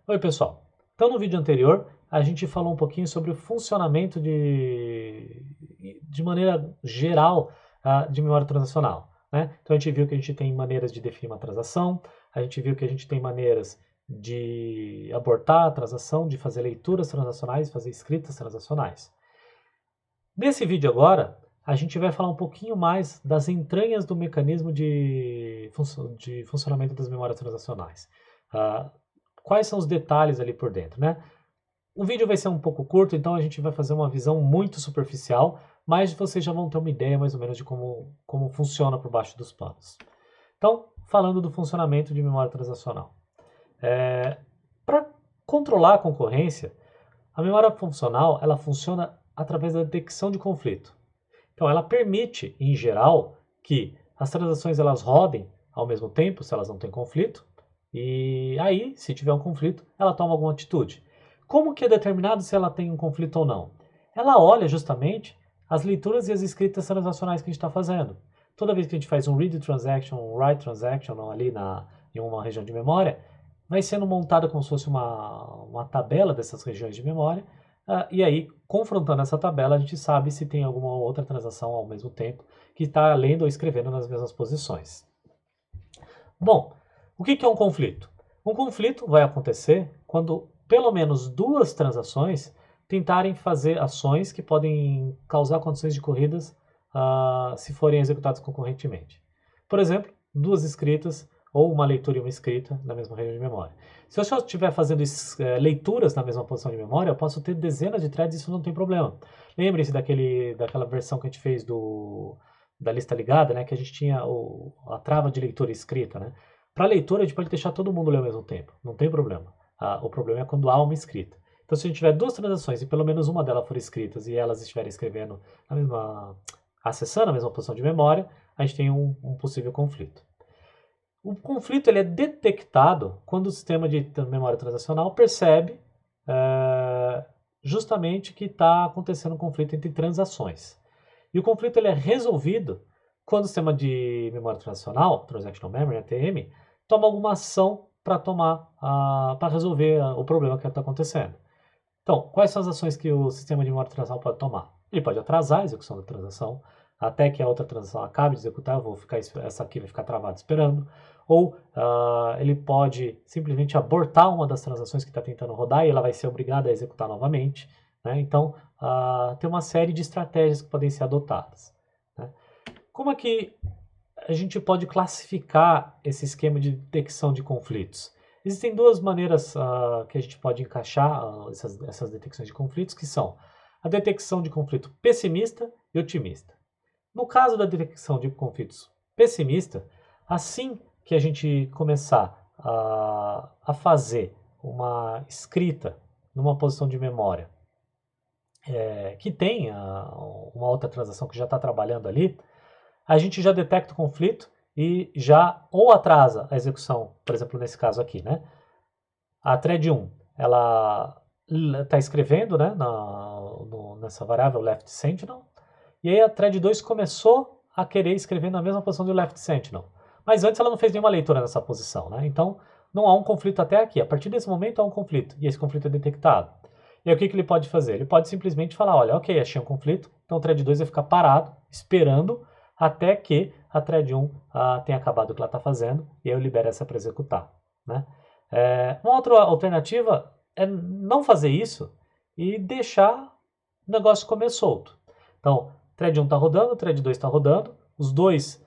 Oi pessoal, então no vídeo anterior a gente falou um pouquinho sobre o funcionamento de maneira geral de memória transacional, né? Então a gente viu que a gente tem maneiras de definir uma transação, a gente viu que a gente tem maneiras de abortar a transação, de fazer leituras transacionais, fazer escritas transacionais. Nesse vídeo agora, a gente vai falar um pouquinho mais das entranhas do mecanismo de funcionamento das memórias transacionais. Ah, quais são os detalhes ali por dentro, né? O vídeo vai ser um pouco curto, então a gente vai fazer uma visão muito superficial, mas vocês já vão ter uma ideia mais ou menos de como funciona por baixo dos panos. Então, falando do funcionamento de memória transacional. Para controlar a concorrência, a memória funcional ela funciona através da detecção de conflito. Então, ela permite, em geral, que as transações elas rodem ao mesmo tempo, se elas não têm conflito, e aí, se tiver um conflito, ela toma alguma atitude. Como que é determinado se ela tem um conflito ou não? Ela olha justamente as leituras e as escritas transacionais que a gente está fazendo. Toda vez que a gente faz um read transaction, um write transaction ali em uma região de memória, vai sendo montada como se fosse uma tabela dessas regiões de memória, e aí, confrontando essa tabela, a gente sabe se tem alguma outra transação ao mesmo tempo que está lendo ou escrevendo nas mesmas posições. Bom, o que é um conflito? Um conflito vai acontecer quando pelo menos duas transações tentarem fazer ações que podem causar condições de corridas se forem executadas concorrentemente. Por exemplo, duas escritas ou uma leitura e uma escrita na mesma região de memória. Se eu só estiver fazendo leituras na mesma posição de memória, eu posso ter dezenas de threads e isso não tem problema. Lembre-se daquela versão que a gente fez da lista ligada, né, que a gente tinha a trava de leitura e escrita. Né? Para leitura, a gente pode deixar todo mundo ler ao mesmo tempo, não tem problema. O problema é quando há uma escrita. Então, se a gente tiver duas transações e pelo menos uma delas for escritas e elas estiverem escrevendo acessando a mesma posição de memória, a gente tem um possível conflito. O conflito ele é detectado quando o sistema de memória transacional percebe justamente que está acontecendo um conflito entre transações. E o conflito ele é resolvido quando o sistema de memória transacional, Transactional Memory, ATM, toma alguma ação para resolver o problema que está acontecendo. Então, quais são as ações que o sistema de memória transacional pode tomar? Ele pode atrasar a execução da transação até que a outra transação acabe de executar, essa aqui vai ficar travada esperando, ou ele pode simplesmente abortar uma das transações que está tentando rodar e ela vai ser obrigada a executar novamente. Né? Então, tem uma série de estratégias que podem ser adotadas. Né? Como é que a gente pode classificar esse esquema de detecção de conflitos? Existem duas maneiras que a gente pode encaixar essas detecções de conflitos, que são a detecção de conflito pessimista e otimista. No caso da detecção de conflitos pessimista, assim que a gente começar a fazer uma escrita numa posição de memória que tem uma outra transação que já está trabalhando ali, a gente já detecta o conflito e já ou atrasa a execução, por exemplo, nesse caso aqui, né? A thread 1, ela está escrevendo, né, nessa variável left sentinel, e aí a thread 2 começou a querer escrever na mesma posição do left sentinel. Mas antes ela não fez nenhuma leitura nessa posição, né? Então não há um conflito até aqui. A partir desse momento há um conflito, e esse conflito é detectado. E aí o que ele pode fazer? Ele pode simplesmente falar, olha, ok, achei um conflito, então o thread 2 vai ficar parado, esperando até que a thread 1 tenha acabado o que ela está fazendo, e eu libero essa para executar. Né? Uma outra alternativa é não fazer isso e deixar o negócio comer solto. Então, thread 1 está rodando, thread 2 está rodando, os dois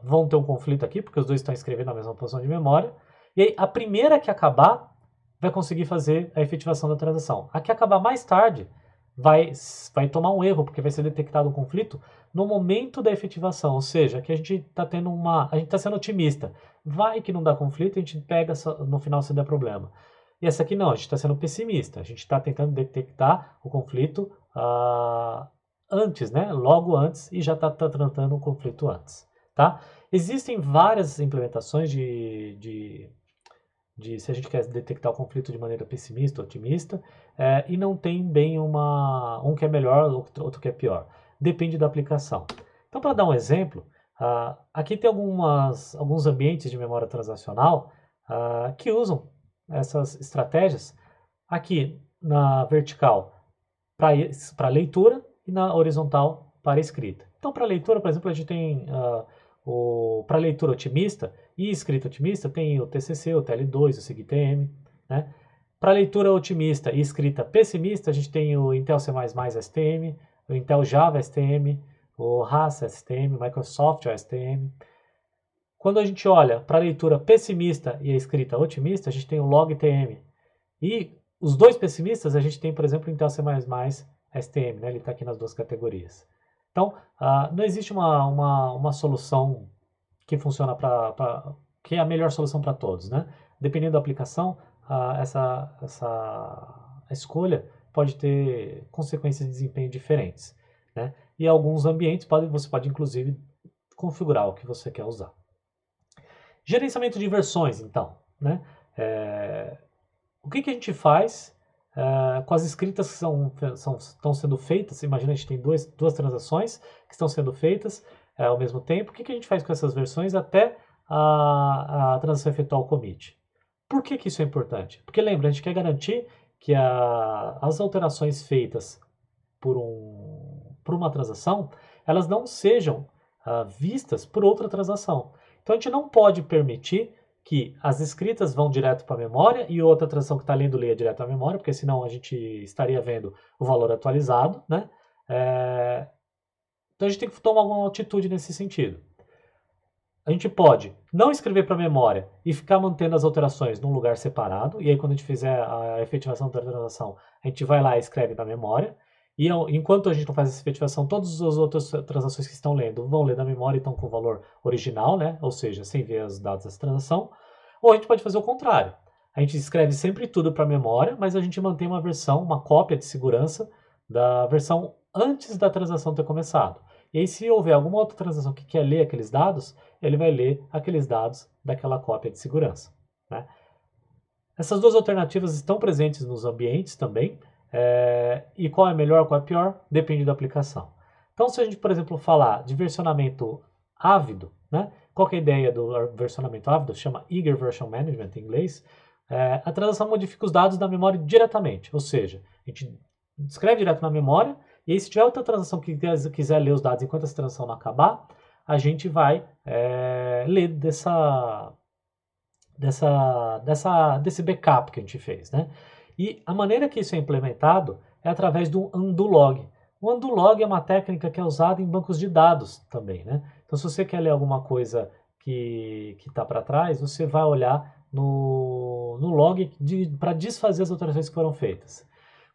vão ter um conflito aqui, porque os dois estão escrevendo na mesma posição de memória, e aí a primeira que acabar vai conseguir fazer a efetivação da transação. A que acabar mais tarde vai tomar um erro, porque vai ser detectado um conflito no momento da efetivação, ou seja, que a gente está sendo otimista. Vai que não dá conflito, a gente pega no final se der problema. E essa aqui não, a gente está sendo pessimista, a gente está tentando detectar o conflito antes, né? Logo antes, e já está tratando o conflito antes. Tá? Existem várias implementações se a gente quer detectar o conflito de maneira pessimista ou otimista, e não tem bem um que é melhor, outro que é pior. Depende da aplicação. Então, para dar um exemplo, aqui tem alguns ambientes de memória transacional que usam essas estratégias aqui na vertical para leitura e na horizontal para escrita. Então, para leitura, por exemplo, a gente tem para leitura otimista e escrita otimista, tem o TCC, o TL2, o SIGTM, né? Para leitura otimista e escrita pessimista, a gente tem o Intel C++ STM, o Intel Java STM, o RAS STM, Microsoft STM. Quando a gente olha para a leitura pessimista e a escrita otimista, a gente tem o LogTM. E os dois pessimistas, a gente tem, por exemplo, o Intel C++ STM, né? Ele está aqui nas duas categorias. Então, não existe uma solução que funciona que é a melhor solução para todos, né? Dependendo da aplicação, essa escolha pode ter consequências de desempenho diferentes, né? E alguns ambientes você pode inclusive configurar o que você quer usar. Gerenciamento de versões, então, né? O que a gente faz com as escritas que estão sendo feitas? Imagina, a gente tem duas transações que estão sendo feitas ao mesmo tempo. O que a gente faz com essas versões até a transação efetuar o commit? Por que isso é importante? Porque lembra, a gente quer garantir que as alterações feitas por uma transação, elas não sejam vistas por outra transação. Então a gente não pode permitir que as escritas vão direto para a memória e outra transação que está lendo leia direto à memória, porque senão a gente estaria vendo o valor atualizado, né? Então a gente tem que tomar alguma atitude nesse sentido. A gente pode não escrever para a memória e ficar mantendo as alterações num lugar separado, e aí quando a gente fizer a efetivação da transação, a gente vai lá e escreve na memória, e enquanto a gente não faz essa efetivação, todas as outras transações que estão lendo vão ler da memória e estão com o valor original, né? Ou seja, sem ver os dados dessa transação. Ou a gente pode fazer o contrário. A gente escreve sempre tudo para a memória, mas a gente mantém uma versão, uma cópia de segurança da versão antes da transação ter começado. E aí, se houver alguma outra transação que quer ler aqueles dados, ele vai ler aqueles dados daquela cópia de segurança, né? Essas duas alternativas estão presentes nos ambientes também. E qual é melhor, qual é pior? Depende da aplicação. Então, se a gente, por exemplo, falar de versionamento ávido, né? Qual que é a ideia do versionamento ávido? Chama Eager Version Management em inglês. A transação modifica os dados da memória diretamente, ou seja, a gente escreve direto na memória, e aí se tiver outra transação que quiser ler os dados enquanto essa transação não acabar, a gente vai ler desse backup que a gente fez, né? E a maneira que isso é implementado é através do undo log. O undo log é uma técnica que é usada em bancos de dados também, né? Então, se você quer ler alguma coisa que está para trás, você vai olhar no log para desfazer as alterações que foram feitas.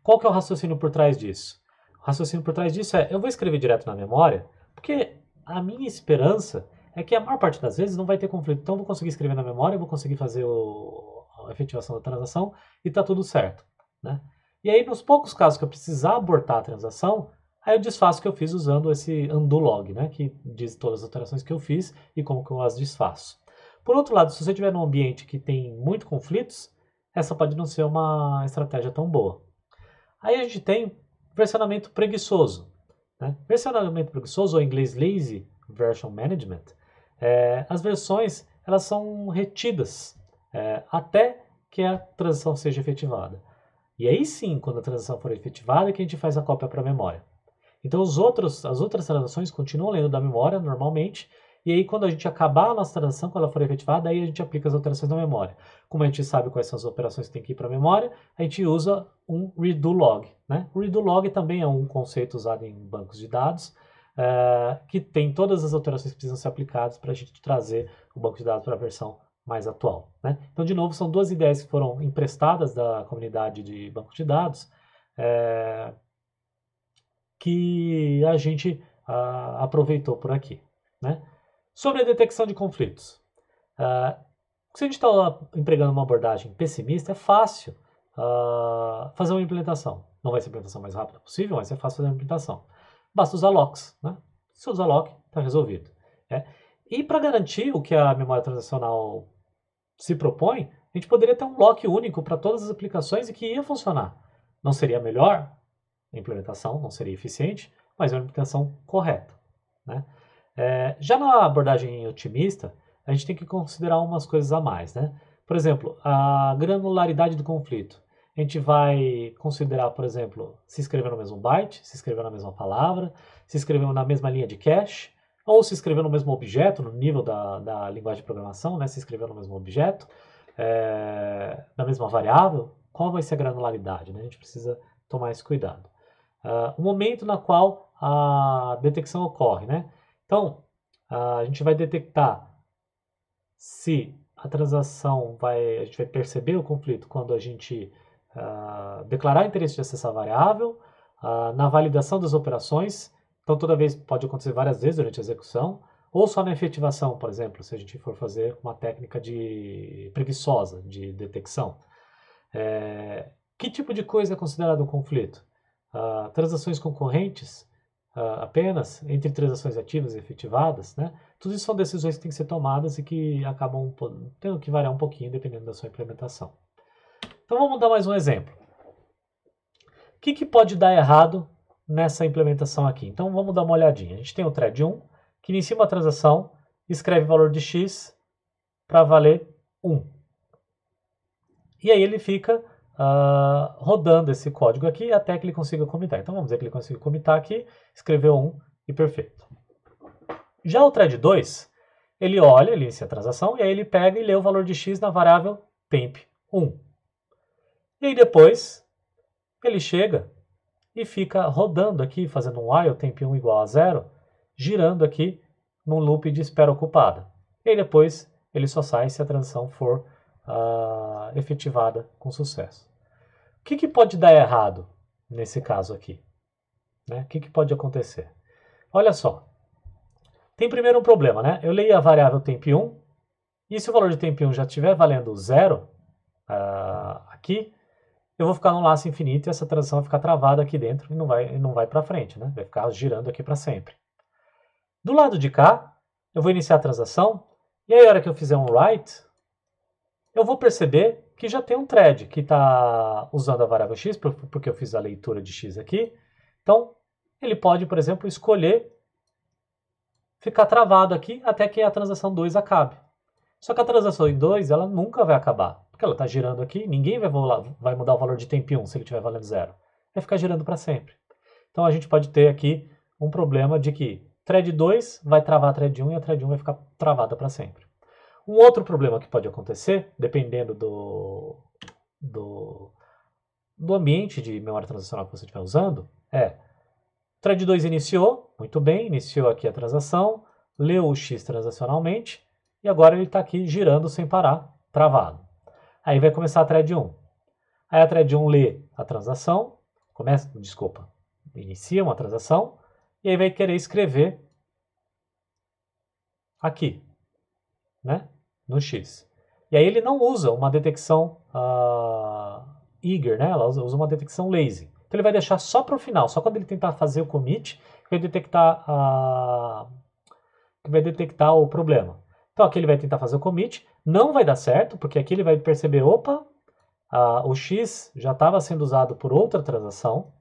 Qual que é o raciocínio por trás disso? O raciocínio por trás disso eu vou escrever direto na memória, porque a minha esperança é que a maior parte das vezes não vai ter conflito. Então, eu vou conseguir escrever na memória, eu vou conseguir fazer a efetivação da transação e está tudo certo, né? E aí, nos poucos casos que eu precisar abortar a transação, aí eu desfaço o que eu fiz usando esse undo log, né? Que diz todas as alterações que eu fiz e como que eu as desfaço. Por outro lado, se você estiver num ambiente que tem muitos conflitos, essa pode não ser uma estratégia tão boa. Aí a gente tem versionamento preguiçoso, né? Versionamento preguiçoso, ou em inglês Lazy Version Management, as versões elas são retidas até que a transação seja efetivada. E aí sim, quando a transação for efetivada, é que a gente faz a cópia para a memória. Então as outras transações continuam lendo da memória normalmente, e aí quando a gente acabar a nossa transação, quando ela for efetivada, aí a gente aplica as alterações na memória. Como a gente sabe quais são as operações que tem que ir para a memória, a gente usa um redo log, né? O redo log também é um conceito usado em bancos de dados, que tem todas as alterações que precisam ser aplicadas para a gente trazer o banco de dados para a versão mais atual, né? Então, de novo, são duas ideias que foram emprestadas da comunidade de banco de dados, que a gente aproveitou por aqui, né? Sobre a detecção de conflitos. Se a gente está empregando uma abordagem pessimista, é fácil fazer uma implementação. Não vai ser a implementação mais rápida possível, mas é fácil fazer uma implementação. Basta usar locks, né? Se usar lock, está resolvido. E para garantir o que a memória transacional se propõe, a gente poderia ter um lock único para todas as aplicações e que ia funcionar. Não seria melhor? A implementação não seria eficiente, mas é uma implementação correta, né? Já na abordagem otimista, a gente tem que considerar umas coisas a mais, né? Por exemplo, a granularidade do conflito. A gente vai considerar, por exemplo, se escreveu no mesmo byte, se escreveu na mesma palavra, se escreveu na mesma linha de cache, ou se escreveu no mesmo objeto, no nível da linguagem de programação, né? Se escreveu no mesmo objeto, na mesma variável. Qual vai ser a granularidade, né? A gente precisa tomar esse cuidado. O momento na qual a detecção ocorre, né? Então, a gente vai detectar se a transação a gente vai perceber o conflito quando a gente declarar interesse de acessar a variável, na validação das operações, então toda vez pode acontecer várias vezes durante a execução, ou só na efetivação, por exemplo, se a gente for fazer uma técnica preguiçosa de detecção. Que tipo de coisa é considerado um conflito? Transações concorrentes apenas, entre transações ativas e efetivadas, né? Tudo isso são decisões que têm que ser tomadas e que acabam tendo que variar um pouquinho dependendo da sua implementação. Então vamos dar mais um exemplo. O que pode dar errado nessa implementação aqui? Então vamos dar uma olhadinha. A gente tem o thread 1, que inicia uma transação, escreve o valor de x para valer 1. E aí ele fica rodando esse código aqui até que ele consiga comitar. Então vamos dizer que ele consiga comitar aqui, escreveu 1 e perfeito. Já o thread 2, ele olha, ele inicia a transação, e aí ele pega e lê o valor de x na variável temp1. E aí depois ele chega e fica rodando aqui, fazendo um while temp1 igual a 0, girando aqui num loop de espera ocupada. E aí depois ele só sai se a transação for efetivada com sucesso. O que pode dar errado nesse caso aqui? Né? O que pode acontecer? Olha só. Tem primeiro um problema, né? Eu leio a variável temp1, e se o valor de temp1 já estiver valendo 0 aqui, eu vou ficar num laço infinito e essa transação vai ficar travada aqui dentro e não vai para frente, né? Vai ficar girando aqui para sempre. Do lado de cá, eu vou iniciar a transação, e aí a hora que eu fizer um write, eu vou perceber que já tem um thread que está usando a variável x, porque eu fiz a leitura de x aqui. Então, ele pode, por exemplo, escolher ficar travado aqui até que a transação 2 acabe. Só que a transação 2 ela nunca vai acabar, porque ela está girando aqui, ninguém vai mudar o valor de temp1 se ele estiver valendo 0. Vai ficar girando para sempre. Então a gente pode ter aqui um problema de que thread 2 vai travar a thread 1 e a thread 1 vai ficar travada para sempre. Um outro problema que pode acontecer, dependendo do ambiente de memória transacional que você estiver usando, thread 2 iniciou, muito bem, iniciou aqui a transação, leu o X transacionalmente, e agora ele está aqui girando sem parar, travado. Aí vai começar a thread 1. Aí a thread 1 lê a transação, inicia uma transação, e aí vai querer escrever aqui, né, no X. E aí ele não usa uma detecção eager, né, ela usa uma detecção lazy. Então ele vai deixar só para o final, só quando ele tentar fazer o commit, vai detectar o problema. Então aqui ele vai tentar fazer o commit, não vai dar certo, porque aqui ele vai perceber, opa, o X já estava sendo usado por outra transação,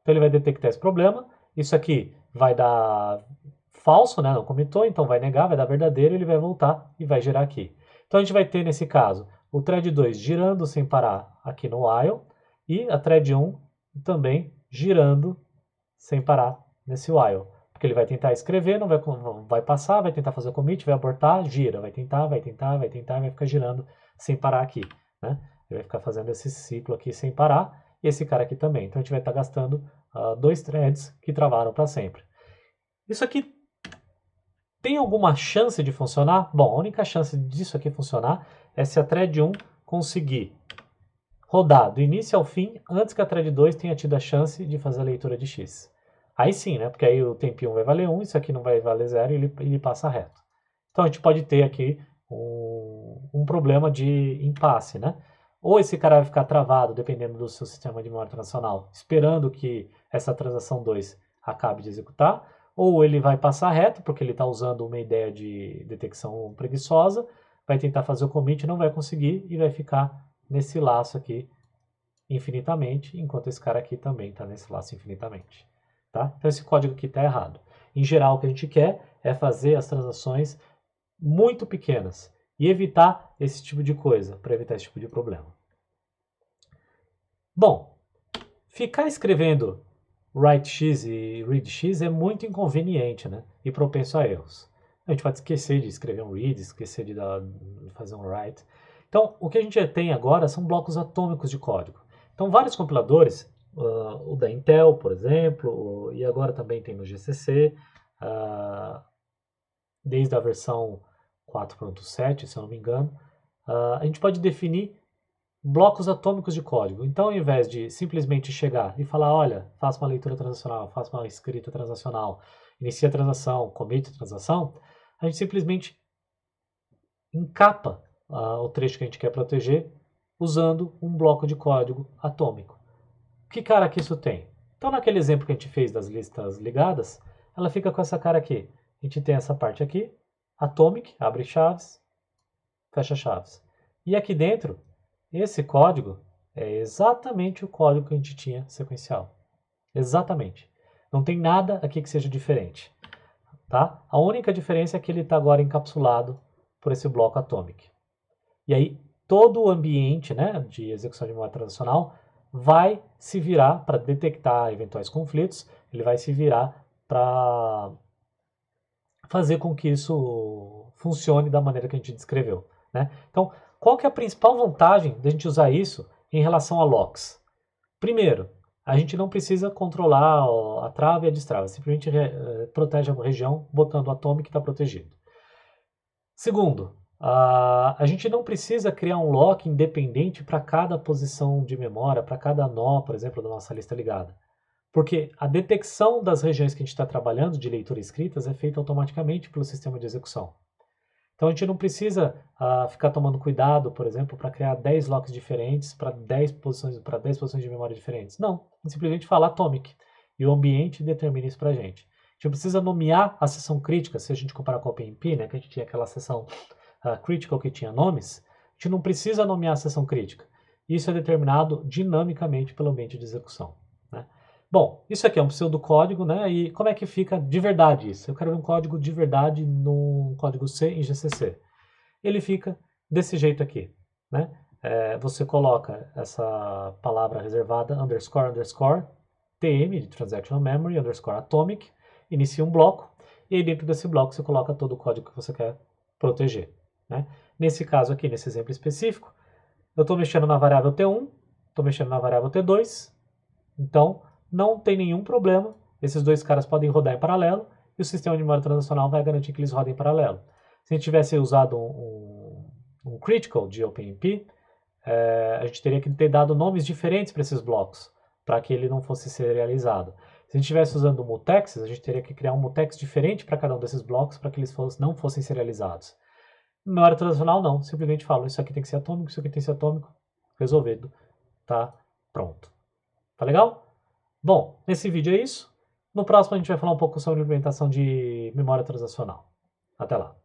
então ele vai detectar esse problema, isso aqui vai dar falso, né, não commitou, então vai negar, vai dar verdadeiro, ele vai voltar e vai girar aqui. Então a gente vai ter nesse caso o thread 2 girando sem parar aqui no while, e a thread 1 também girando sem parar nesse while. Porque ele vai tentar escrever, não vai passar, vai tentar fazer o commit, vai abortar, gira, vai tentar, vai ficar girando sem parar aqui, né? Ele vai ficar fazendo esse ciclo aqui sem parar, e esse cara aqui também. Então a gente vai estar gastando 2 threads que travaram para sempre. Isso aqui tem alguma chance de funcionar? Bom, a única chance disso aqui funcionar é se a thread 1 conseguir rodar do início ao fim antes que a thread 2 tenha tido a chance de fazer a leitura de x. Aí sim, né? Porque aí o temp1 vai valer 1, isso aqui não vai valer 0 e ele passa reto. Então a gente pode ter aqui um problema de impasse, né? Ou esse cara vai ficar travado, dependendo do seu sistema de memória transacional, esperando que essa transação 2 acabe de executar, ou ele vai passar reto, porque ele está usando uma ideia de detecção preguiçosa, vai tentar fazer o commit, não vai conseguir e vai ficar nesse laço aqui infinitamente, enquanto esse cara aqui também está nesse laço infinitamente. Tá? Então esse código aqui está errado. Em geral, o que a gente quer é fazer as transações muito pequenas. e evitar esse tipo de coisa, para evitar esse tipo de problema. Bom, ficar escrevendo write-x e read-x é muito inconveniente, né? E propenso a erros. A gente pode esquecer de escrever um read, esquecer de fazer um write. Então, o que a gente tem agora são blocos atômicos de código. Então, vários compiladores, o da Intel, por exemplo, e agora também tem no GCC, desde a versão 4.7, se eu não me engano, a gente pode definir blocos atômicos de código. Então, ao invés de simplesmente chegar e falar, olha, faça uma leitura transacional, faça uma escrita transacional, inicia a transação, commit a transação, a gente simplesmente encapa o trecho que a gente quer proteger usando um bloco de código atômico. Que cara que isso tem? Então, naquele exemplo que a gente fez das listas ligadas, ela fica com essa cara aqui. A gente tem essa parte aqui, atomic, abre chaves, fecha chaves. E aqui dentro, esse código é exatamente o código que a gente tinha sequencial. Exatamente. Não tem nada aqui que seja diferente. Tá? A única diferença é que ele está agora encapsulado por esse bloco atomic. E aí, todo o ambiente, né, de execução de memória transacional vai se virar para detectar eventuais conflitos, ele vai se virar para fazer com que isso funcione da maneira que a gente descreveu. Né? Então, qual que é a principal vantagem da gente usar isso em relação a locks? Primeiro, a gente não precisa controlar a trava e a destrava, simplesmente protege a região botando o atomic que está protegido. Segundo, a gente não precisa criar um lock independente para cada posição de memória, para cada nó, por exemplo, da nossa lista ligada. Porque a detecção das regiões que a gente está trabalhando, de leitura e escritas, é feita automaticamente pelo sistema de execução. Então a gente não precisa ficar tomando cuidado, por exemplo, para criar 10 locks diferentes para 10 posições de memória diferentes. Não, a gente simplesmente fala atomic e o ambiente determina isso para a gente. A gente não precisa nomear a seção crítica, se a gente comparar com a OpenMP, né, que a gente tinha aquela seção critical que tinha nomes, a gente não precisa nomear a seção crítica. Isso é determinado dinamicamente pelo ambiente de execução. Né? Bom, isso aqui é um pseudocódigo, né? E como é que fica de verdade isso? Eu quero ver um código de verdade no código C em GCC. Ele fica desse jeito aqui, né? Você coloca essa palavra reservada underscore underscore TM, de Transactional Memory, underscore atomic, inicia um bloco, e aí dentro desse bloco você coloca todo o código que você quer proteger. Né? Nesse caso aqui, nesse exemplo específico, eu estou mexendo na variável T1, estou mexendo na variável T2, então não tem nenhum problema, esses dois caras podem rodar em paralelo, e o sistema de memória transacional vai garantir que eles rodem em paralelo. Se a gente tivesse usado um critical de OpenMP, a gente teria que ter dado nomes diferentes para esses blocos, para que ele não fosse serializado. Se a gente estivesse usando o mutex, a gente teria que criar um mutex diferente para cada um desses blocos para que eles não fossem serializados. Memória transacional não, simplesmente falo, isso aqui tem que ser atômico, isso aqui tem que ser atômico, resolvido, tá pronto. Tá legal? Bom, nesse vídeo é isso. No próximo a gente vai falar um pouco sobre implementação de memória transacional. Até lá.